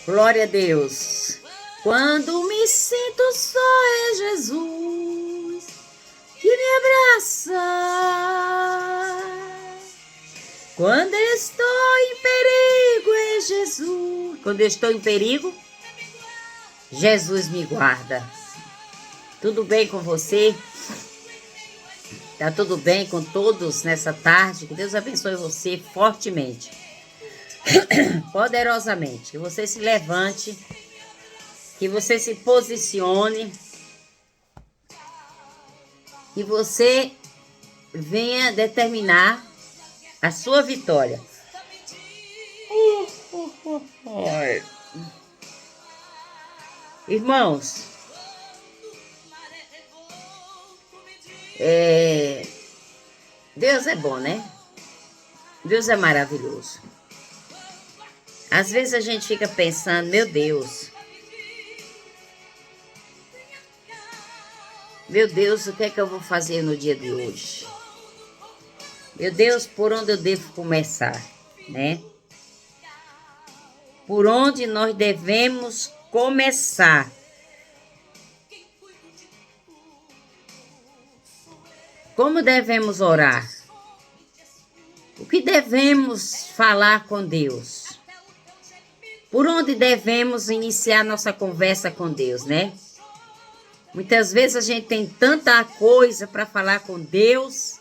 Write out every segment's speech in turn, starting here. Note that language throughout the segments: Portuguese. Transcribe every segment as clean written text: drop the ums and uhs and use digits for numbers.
Glória a Deus. Quando me sinto só é Jesus que me abraça. Quando estou em perigo é Jesus. Quando eu estou em perigo, Jesus me guarda. Tudo bem com você? Tá tudo bem com todos nessa tarde? Que Deus abençoe você fortemente, poderosamente. Que você se levante, que você se posicione, que você venha determinar a sua vitória. Irmãos, Deus é bom, né? Deus é maravilhoso. Às vezes a gente fica pensando, meu Deus, o que é que eu vou fazer no dia de hoje? Meu Deus, por onde eu devo começar, né? Por onde nós devemos começar? Como devemos orar? O que devemos falar com Deus? Por onde devemos iniciar nossa conversa com Deus, né? Muitas vezes a gente tem tanta coisa para falar com Deus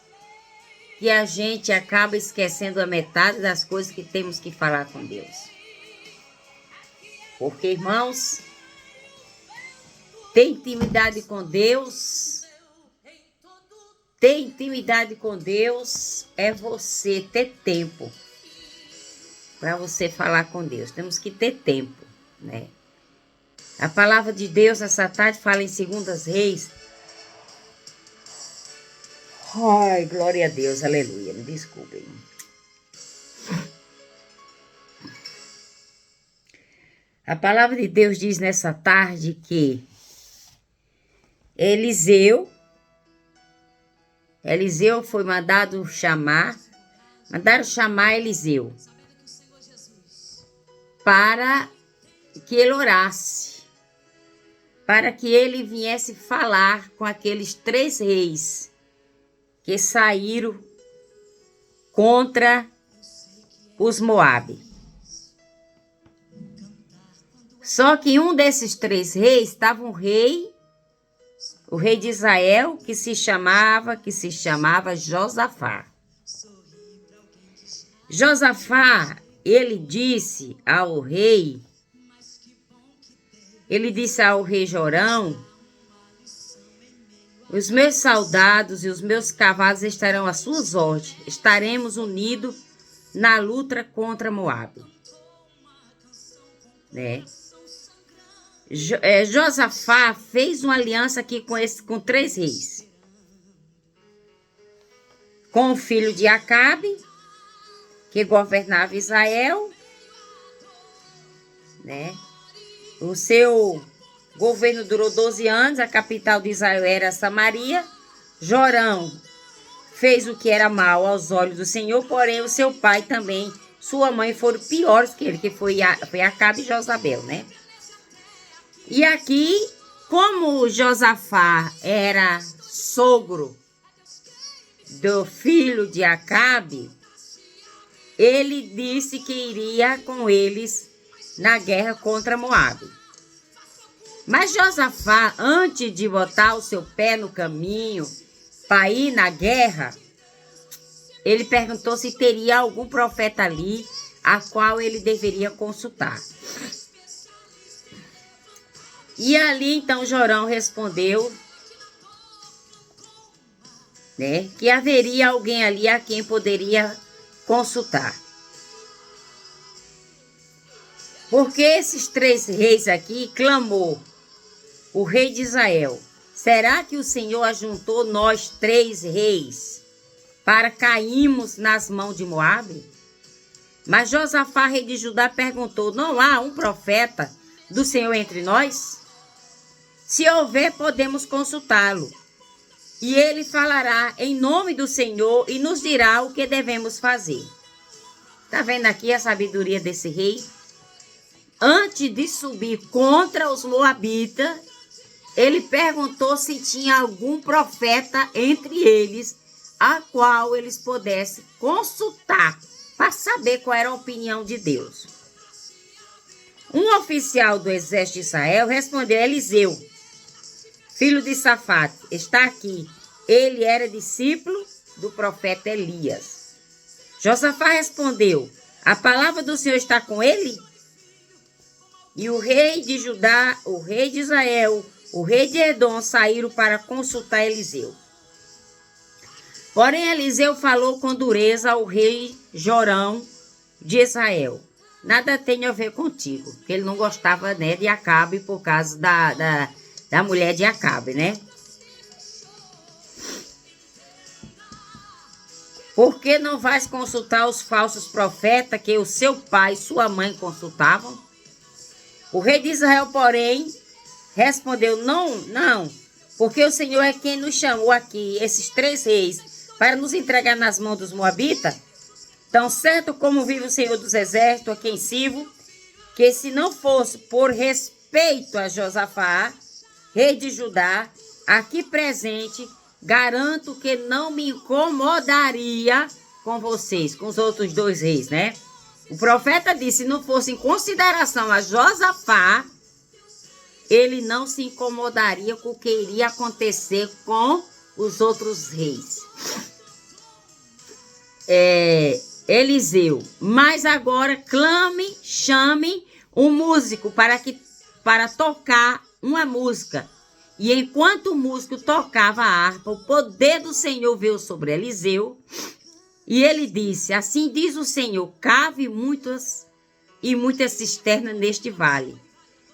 que a gente acaba esquecendo a metade das coisas que temos que falar com Deus. Porque, irmãos, ter intimidade com Deus é você ter tempo para você falar com Deus. Temos que ter tempo, né? A palavra de Deus essa tarde fala em 2 Reis. Ai, glória a Deus, aleluia, me desculpem. A palavra de Deus diz nessa tarde que Eliseu foi mandaram chamar Eliseu para que ele orasse, para que ele viesse falar com aqueles 3 reis que saíram contra os Moabe. Só que um desses 3 reis estava o rei de Israel, que se chamava Josafá. Josafá, ele disse ao rei Jorão: os meus soldados e os meus cavalos estarão às suas ordens. Estaremos unidos na luta contra Moabe. Né? Josafá fez uma aliança aqui com 3 reis. Com o filho de Acabe, que governava Israel, né? O seu governo durou 12 anos, a capital de Israel era Samaria. Jorão fez o que era mal aos olhos do Senhor, porém o seu pai também, sua mãe foram piores que ele, que foi Acabe e Jezabel, né? E aqui, como Josafá era sogro do filho de Acabe, ele disse que iria com eles na guerra contra Moabe. Mas Josafá, antes de botar o seu pé no caminho para ir na guerra, ele perguntou se teria algum profeta ali a qual ele deveria consultar. E ali, então, Jorão respondeu, né, que haveria alguém ali a quem poderia consultar. Porque esses 3 reis aqui clamou o rei de Israel: será que o Senhor ajuntou nós 3 reis para cairmos nas mãos de Moabe? Mas Josafá, rei de Judá, perguntou: não há um profeta do Senhor entre nós? Se houver, podemos consultá-lo. E ele falará em nome do Senhor e nos dirá o que devemos fazer. Está vendo aqui a sabedoria desse rei? antes de subir contra os moabitas, ele perguntou se tinha algum profeta entre eles, a qual eles pudessem consultar para saber qual era a opinião de Deus. Um oficial do exército de Israel respondeu: Eliseu, filho de Safate, está aqui. Ele era discípulo do profeta Elias. Josafá respondeu: a palavra do Senhor está com ele? E o rei de Judá, o rei de Israel, o rei de Edom saíram para consultar Eliseu. Porém, Eliseu falou com dureza ao rei Jorão de Israel: nada tem a ver contigo, porque ele não gostava, né, de Acabe por causa da mulher de Acabe, né? Por que não vais consultar os falsos profetas que o seu pai e sua mãe consultavam? O rei de Israel, porém, respondeu: não, porque o Senhor é quem nos chamou aqui, esses 3 reis, para nos entregar nas mãos dos moabitas. Tão certo como vive o Senhor dos Exércitos, a quem sirvo, que se não fosse por respeito a Josafá, rei de Judá, aqui presente, garanto que não me incomodaria com vocês, com os outros 2 reis, né? O profeta disse: se não fosse em consideração a Josafá, ele não se incomodaria com o que iria acontecer com os outros reis. Eliseu: mas agora clame, chame um músico para tocar uma música. E enquanto o músico tocava a harpa, o poder do Senhor veio sobre Eliseu. E ele disse: assim diz o Senhor, cave muitas cisternas neste vale.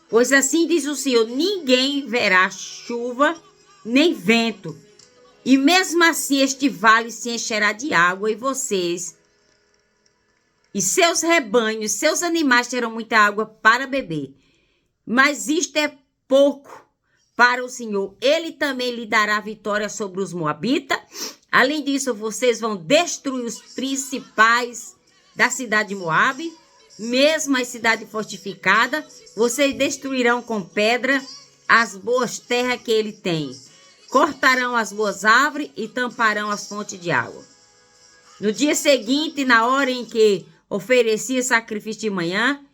Pois assim diz o Senhor, ninguém verá chuva nem vento. E mesmo assim este vale se encherá de água, e vocês e seus rebanhos, seus animais terão muita água para beber. Mas isto é pouco para o Senhor. Ele também lhe dará vitória sobre os moabitas. Além disso, vocês vão destruir os principais da cidade de Moabe, mesmo as cidades fortificadas. Vocês destruirão com pedra as boas terras que ele tem. Cortarão as boas árvores e tamparão as fontes de água. No dia seguinte, na hora em que oferecia sacrifício de manhã,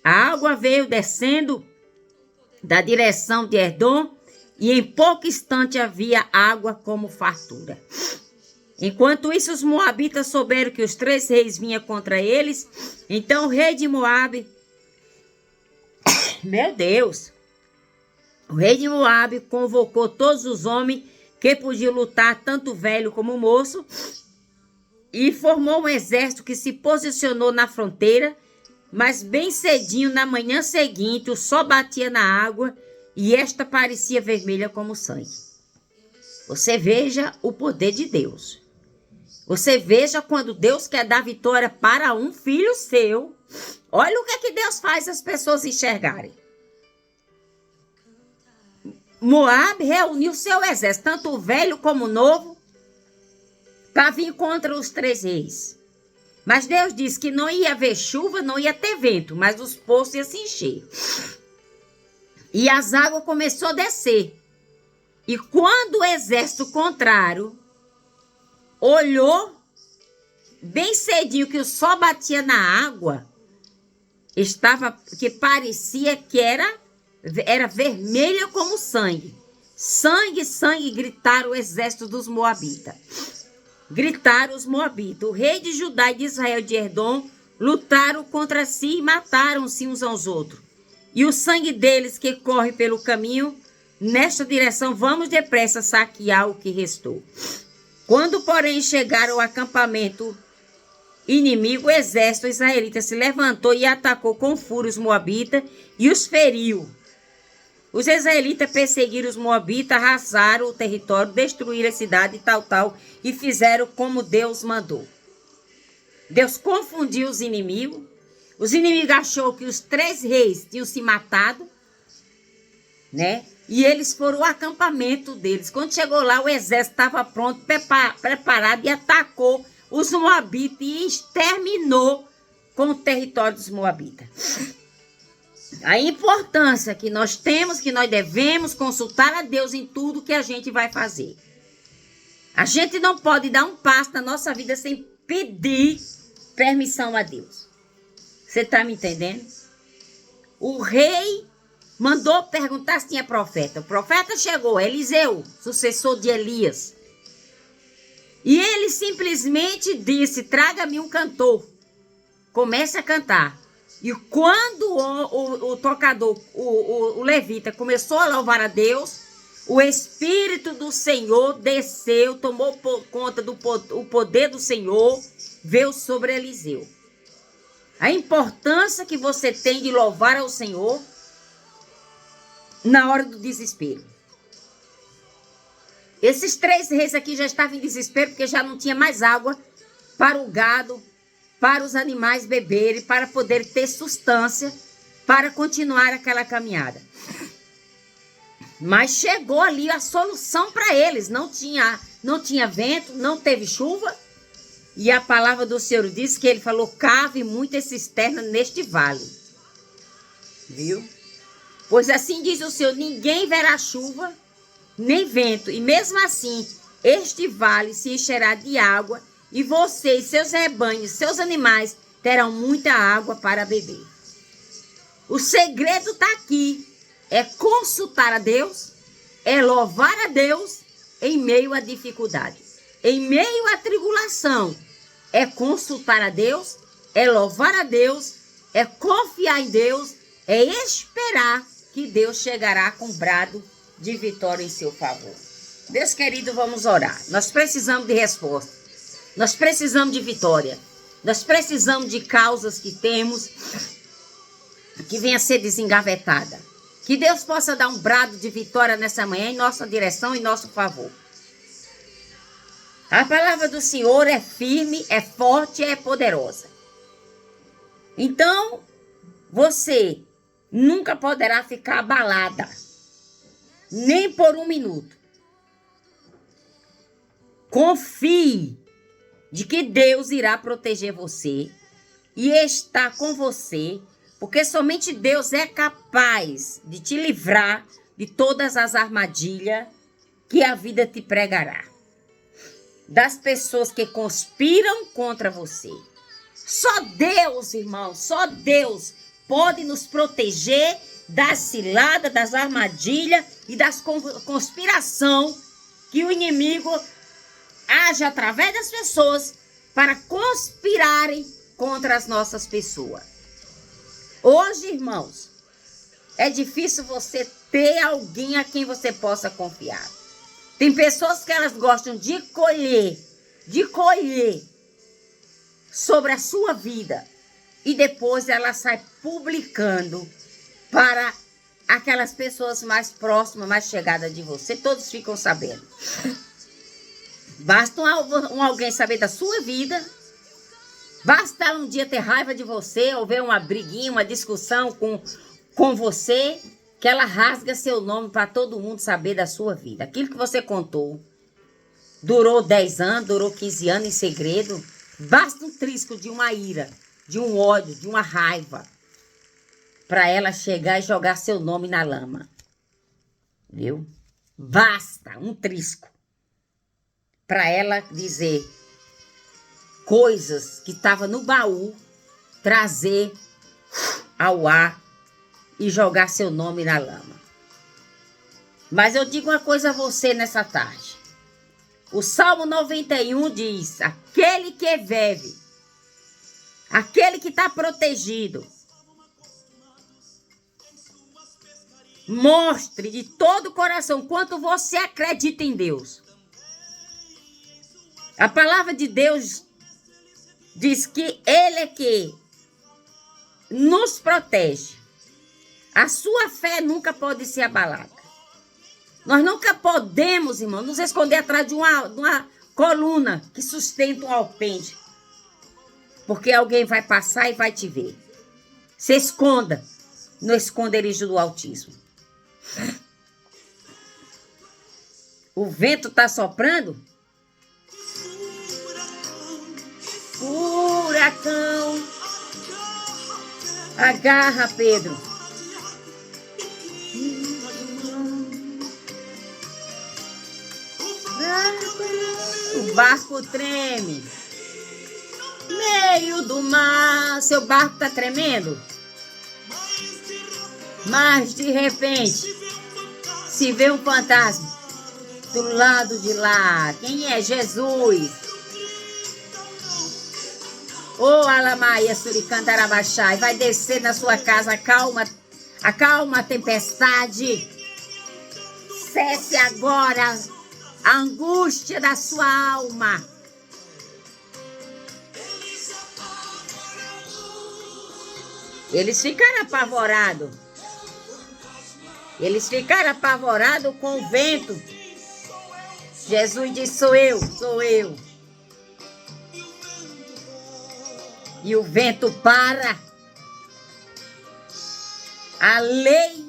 a água veio descendo da direção de Edom, e em pouco instante havia água como fartura. Enquanto isso, os moabitas souberam que os 3 reis vinham contra eles. Então o rei de Moabe, o rei de Moabe convocou todos os homens que podiam lutar, tanto velho como moço, e formou um exército que se posicionou na fronteira. Mas bem cedinho, na manhã seguinte, o sol batia na água e esta parecia vermelha como sangue. Você veja o poder de Deus. Você veja quando Deus quer dar vitória para um filho seu. Olha o que é que Deus faz as pessoas enxergarem. Moabe reuniu seu exército, tanto o velho como o novo, para vir contra os 3 reis. Mas Deus disse que não ia haver chuva, não ia ter vento, mas os poços iam se encher. E as águas começaram a descer. E quando o exército contrário olhou, bem cedinho que o sol batia na água, que parecia que era vermelha como sangue. Sangue, sangue, gritaram o exército dos moabitas. Gritaram os moabitas. O rei de Judá e de Israel de Edom lutaram contra si e mataram-se uns aos outros. E o sangue deles que corre pelo caminho, nesta direção, vamos depressa saquear o que restou. Quando, porém, chegaram ao acampamento inimigo, o exército israelita se levantou e atacou com fúria os moabitas e os feriu. Os israelitas perseguiram os moabitas, arrasaram o território, destruíram a cidade e tal, e fizeram como Deus mandou. Deus confundiu os inimigos. Os inimigos acharam que os 3 reis tinham se matado, né? E eles foram ao acampamento deles. Quando chegou lá, o exército estava pronto, preparado, e atacou os moabitas e exterminou com o território dos moabitas. A importância que nós temos, que nós devemos consultar a Deus em tudo que a gente vai fazer. A gente não pode dar um passo na nossa vida sem pedir permissão a Deus. Você está me entendendo? O rei mandou perguntar se tinha profeta. O profeta chegou, Eliseu, sucessor de Elias. E ele simplesmente disse, traga-me um cantor. Comece a cantar. E quando o tocador, o levita, começou a louvar a Deus, o Espírito do Senhor desceu, tomou conta do poder do Senhor, veio sobre Eliseu. A importância que você tem de louvar ao Senhor na hora do desespero. Esses 3 reis aqui já estavam em desespero porque já não tinha mais água para o gado, para os animais beberem, para poder ter sustância, para continuar aquela caminhada. Mas chegou ali a solução para eles. Não tinha vento, não teve chuva. E a palavra do Senhor diz que ele falou, cave muita cisterna neste vale. Viu? Pois assim diz o Senhor, ninguém verá chuva, nem vento. E mesmo assim, este vale se encherá de água. E vocês, seus rebanhos, seus animais, terão muita água para beber. O segredo está aqui. É consultar a Deus, é louvar a Deus em meio à dificuldade. Em meio à tribulação, é consultar a Deus, é louvar a Deus, é confiar em Deus, é esperar que Deus chegará com brado de vitória em seu favor. Deus querido, vamos orar. Nós precisamos de resposta. Nós precisamos de vitória. Nós precisamos de causas que temos que venha a ser desengavetada. Que Deus possa dar um brado de vitória nessa manhã em nossa direção e em nosso favor. A palavra do Senhor é firme, é forte, é poderosa. Então, você nunca poderá ficar abalada, nem por um minuto. Confie de que Deus irá proteger você e está com você, porque somente Deus é capaz de te livrar de todas as armadilhas que a vida te pregará. Das pessoas que conspiram contra você. Só Deus, irmão, só Deus pode nos proteger das ciladas, das armadilhas e das conspiração que o inimigo age através das pessoas para conspirarem contra as nossas pessoas. Hoje, irmãos, é difícil você ter alguém a quem você possa confiar. Tem pessoas que elas gostam de colher sobre a sua vida e depois ela sai publicando para aquelas pessoas mais próximas, mais chegadas de você. Todos ficam sabendo. Basta alguém saber da sua vida, basta ela um dia ter raiva de você, ou ver uma briguinha, uma discussão com você, que ela rasga seu nome para todo mundo saber da sua vida. Aquilo que você contou durou 10 anos, durou 15 anos em segredo. Basta um trisco de uma ira, de um ódio, de uma raiva, para ela chegar e jogar seu nome na lama. Viu? Basta um trisco para ela dizer coisas que estavam no baú, trazer ao ar e jogar seu nome na lama. Mas eu digo uma coisa a você nessa tarde. O Salmo 91 diz, aquele que vive, aquele que está protegido, mostre de todo o coração quanto você acredita em Deus. A palavra de Deus diz que Ele é que nos protege. A sua fé nunca pode ser abalada. Nós nunca podemos, irmão, nos esconder atrás de uma coluna que sustenta um alpendre. Porque alguém vai passar e vai te ver. Se esconda no esconderijo do Altíssimo. O vento está soprando? furacão. Agarra, Pedro. O barco treme. Meio do mar. Seu barco está tremendo. Mas de repente se vê um fantasma do lado de lá. Quem é? Jesus. Ô, Alamaia, Suricantarabachai, vai descer na sua casa, acalma a tempestade. Cesse agora a angústia da sua alma. Eles ficaram apavorados. Eles ficaram apavorados com o vento. Jesus disse, sou eu. E o vento para. A lei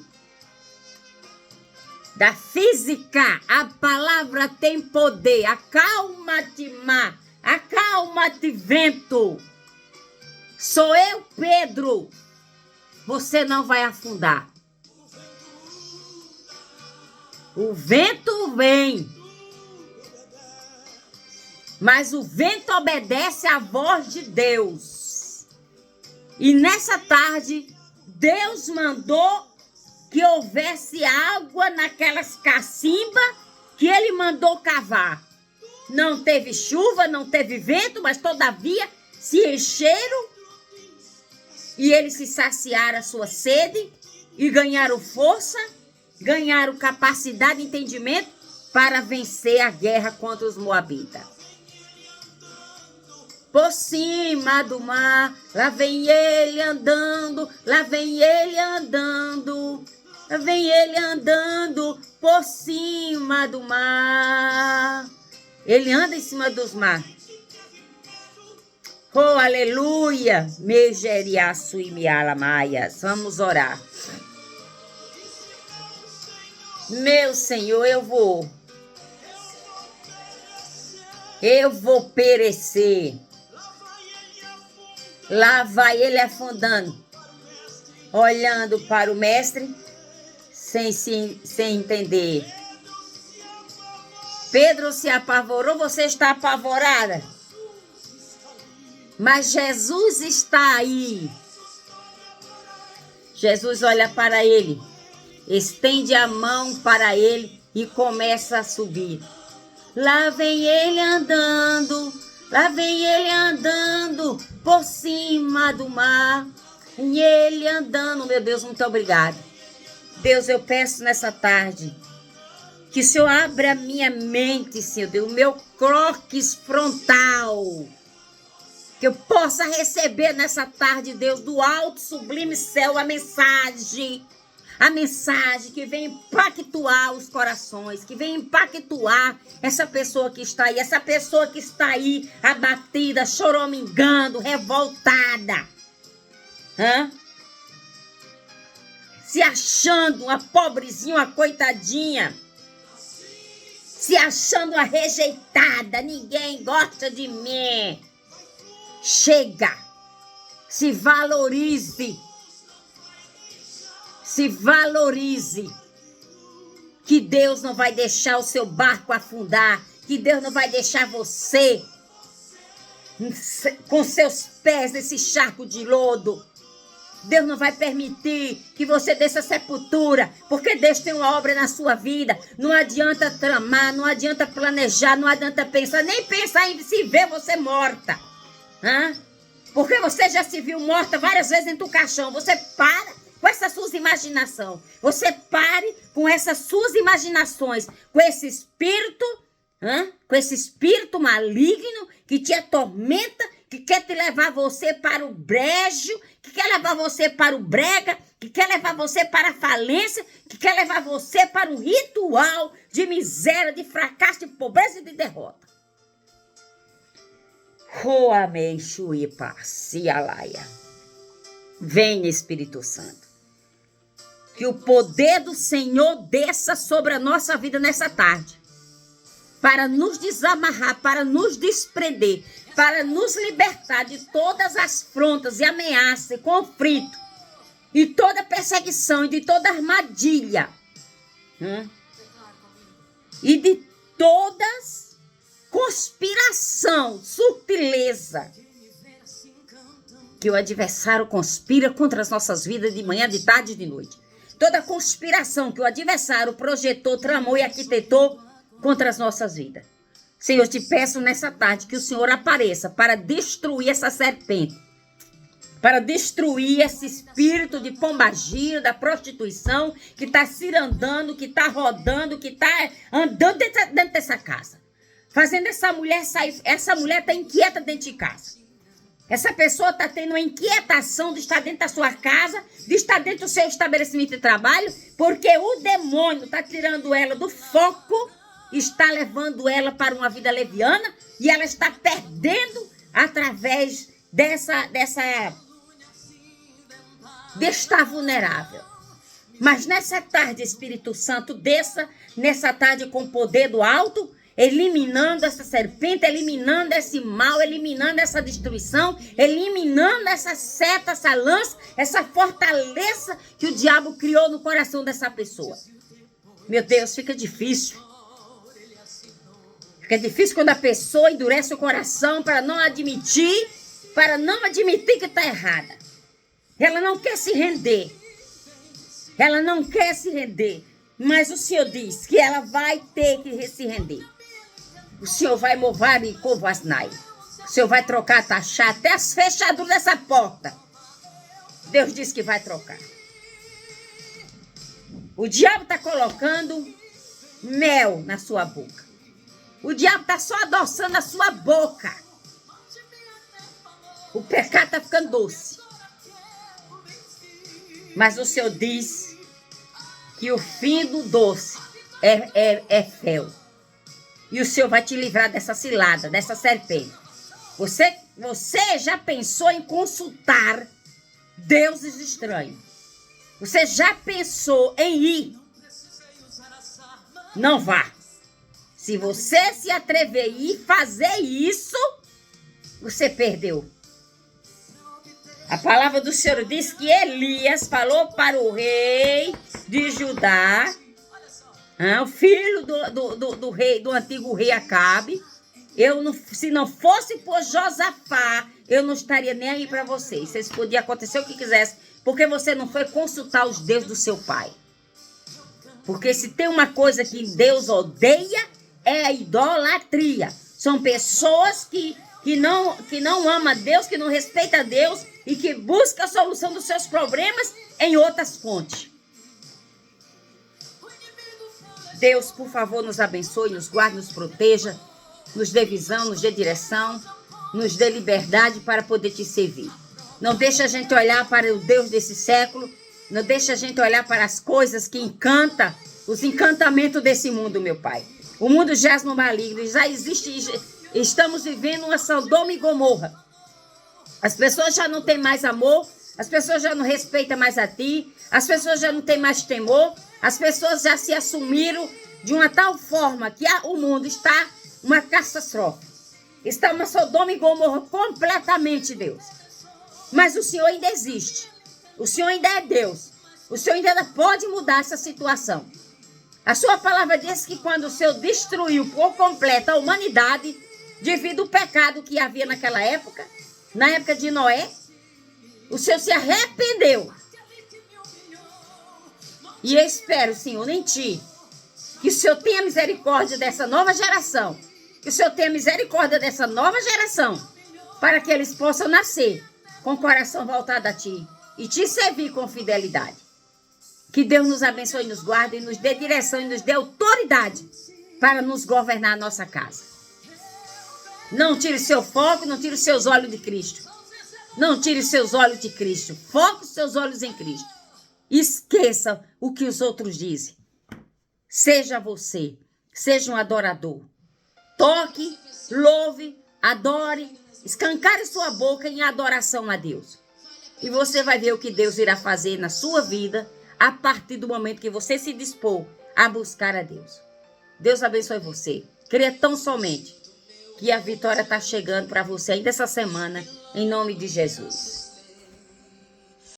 da física, a palavra tem poder. Acalma-te, mar. Acalma-te, vento. Sou eu, Pedro. Você não vai afundar. O vento vem. Mas o vento obedece à voz de Deus. E nessa tarde, Deus mandou que houvesse água naquelas cacimbas que ele mandou cavar. Não teve chuva, não teve vento, mas todavia se encheram e eles se saciaram a sua sede e ganharam força, ganharam capacidade e entendimento para vencer a guerra contra os moabitas. Por cima do mar, lá vem ele andando, lá vem ele andando, lá vem ele andando por cima do mar. Ele anda em cima dos mares. Oh, aleluia! Mejeriaçu e mialamaias. Vamos orar. Meu Senhor, eu vou perecer. Lá vai ele afundando, olhando para o mestre, sem entender. Pedro se apavorou, você está apavorada? Mas Jesus está aí. Jesus olha para ele, estende a mão para ele e começa a subir. Lá vem ele andando, lá vem ele andando por cima do mar. E ele andando, meu Deus, muito obrigado. Deus, eu peço nessa tarde que o Senhor abra a minha mente, Senhor Deus, o meu croquis frontal. Que eu possa receber nessa tarde, Deus, do alto sublime céu, a mensagem que vem impactuar os corações, que vem impactuar essa pessoa que está aí, abatida, choramingando, revoltada, se achando uma pobrezinha, uma coitadinha, se achando uma rejeitada, ninguém gosta de mim. Chega, se valorize, que Deus não vai deixar o seu barco afundar, que Deus não vai deixar você com seus pés nesse charco de lodo. Deus não vai permitir que você desça a sepultura, porque Deus tem uma obra na sua vida. Não adianta tramar, não adianta planejar, não adianta pensar, nem pensar em se ver você morta. Porque você já se viu morta várias vezes dentro do caixão. Você para com essas suas imaginações. Você pare com essas suas imaginações, com esse espírito maligno que te atormenta, que quer te levar você para o brejo, que quer levar você para o brega, que quer levar você para a falência, que quer levar você para um ritual de miséria, de fracasso, de pobreza e de derrota. Vem, Espírito Santo. Que o poder do Senhor desça sobre a nossa vida nessa tarde. Para nos desamarrar, para nos desprender, para nos libertar de todas as afrontas e ameaças e conflito, e toda perseguição, e de toda armadilha, e de todas conspiração, sutileza, que o adversário conspira contra as nossas vidas de manhã, de tarde e de noite. Toda conspiração que o adversário projetou, tramou e arquitetou contra as nossas vidas. Senhor, te peço nessa tarde que o Senhor apareça para destruir essa serpente, para destruir esse espírito de pombagira, da prostituição, que está cirandando, que está rodando, que está andando dentro dessa casa. Fazendo essa mulher sair, essa mulher está inquieta dentro de casa. Essa pessoa está tendo uma inquietação de estar dentro da sua casa, de estar dentro do seu estabelecimento de trabalho, porque o demônio está tirando ela do foco, está levando ela para uma vida leviana, e ela está perdendo através de estar vulnerável. Mas nessa tarde, Espírito Santo, desça nessa tarde com o poder do alto, eliminando essa serpente, eliminando esse mal, eliminando essa destruição, eliminando essa seta, essa lança, essa fortaleza que o diabo criou no coração dessa pessoa. Meu Deus, fica difícil. Fica difícil quando a pessoa endurece o coração para não admitir que está errada. Ela não quer se render. Ela não quer se render. Mas o Senhor diz que ela vai ter que se render. O Senhor vai mover e covasnai. O Senhor vai trocar, taxar até as fechaduras dessa porta. Deus disse que vai trocar. O diabo está colocando mel na sua boca. O diabo está só adoçando a sua boca. O pecado está ficando doce. Mas o Senhor diz que o fim do doce é fel. E o Senhor vai te livrar dessa cilada, dessa serpente. Você já pensou em consultar deuses estranhos? Você já pensou em ir? Não vá. Se você se atrever a ir fazer isso, você perdeu. A palavra do Senhor diz que Elias falou para o rei de Judá, o filho do rei, do antigo rei Acabe, se não fosse por Josafá, eu não estaria nem aí para vocês. Vocês podiam acontecer o que quisesse, porque você não foi consultar os deuses do seu pai. Porque se tem uma coisa que Deus odeia, é a idolatria. São pessoas que não amam a Deus, que não respeitam a Deus e que buscam a solução dos seus problemas em outras fontes. Deus, por favor, nos abençoe, nos guarde, nos proteja, nos dê visão, nos dê direção, nos dê liberdade para poder te servir. Não deixe a gente olhar para o Deus desse século, não deixe a gente olhar para as coisas que encantam, os encantamentos desse mundo, meu Pai. O mundo jaz no maligno, já existe, estamos vivendo uma Sodoma e Gomorra. As pessoas já não têm mais amor, as pessoas já não respeitam mais a ti, as pessoas já não têm mais temor, as pessoas já se assumiram de uma tal forma que o mundo está uma catástrofe. Está uma Sodoma e Gomorra completamente, Deus. Mas o Senhor ainda existe. O Senhor ainda é Deus. O Senhor ainda pode mudar essa situação. A sua palavra diz que quando o Senhor destruiu por completo a humanidade, devido ao pecado que havia naquela época, na época de Noé, o Senhor se arrependeu. E eu espero, Senhor, em Ti, que o Senhor tenha misericórdia dessa nova geração, que o Senhor tenha misericórdia dessa nova geração, para que eles possam nascer com o coração voltado a Ti e Te servir com fidelidade. Que Deus nos abençoe, nos guarde, e nos dê direção e nos dê autoridade para nos governar a nossa casa. Não tire seu foco, não tire seus olhos de Cristo. Não tire seus olhos de Cristo. Foque os seus olhos em Cristo. Esqueça o que os outros dizem. Seja você, seja um adorador. Toque, louve, adore, escancare sua boca em adoração a Deus. E você vai ver o que Deus irá fazer na sua vida a partir do momento que você se dispor a buscar a Deus. Deus abençoe você. Creia tão somente que a vitória está chegando para você ainda essa semana, em nome de Jesus.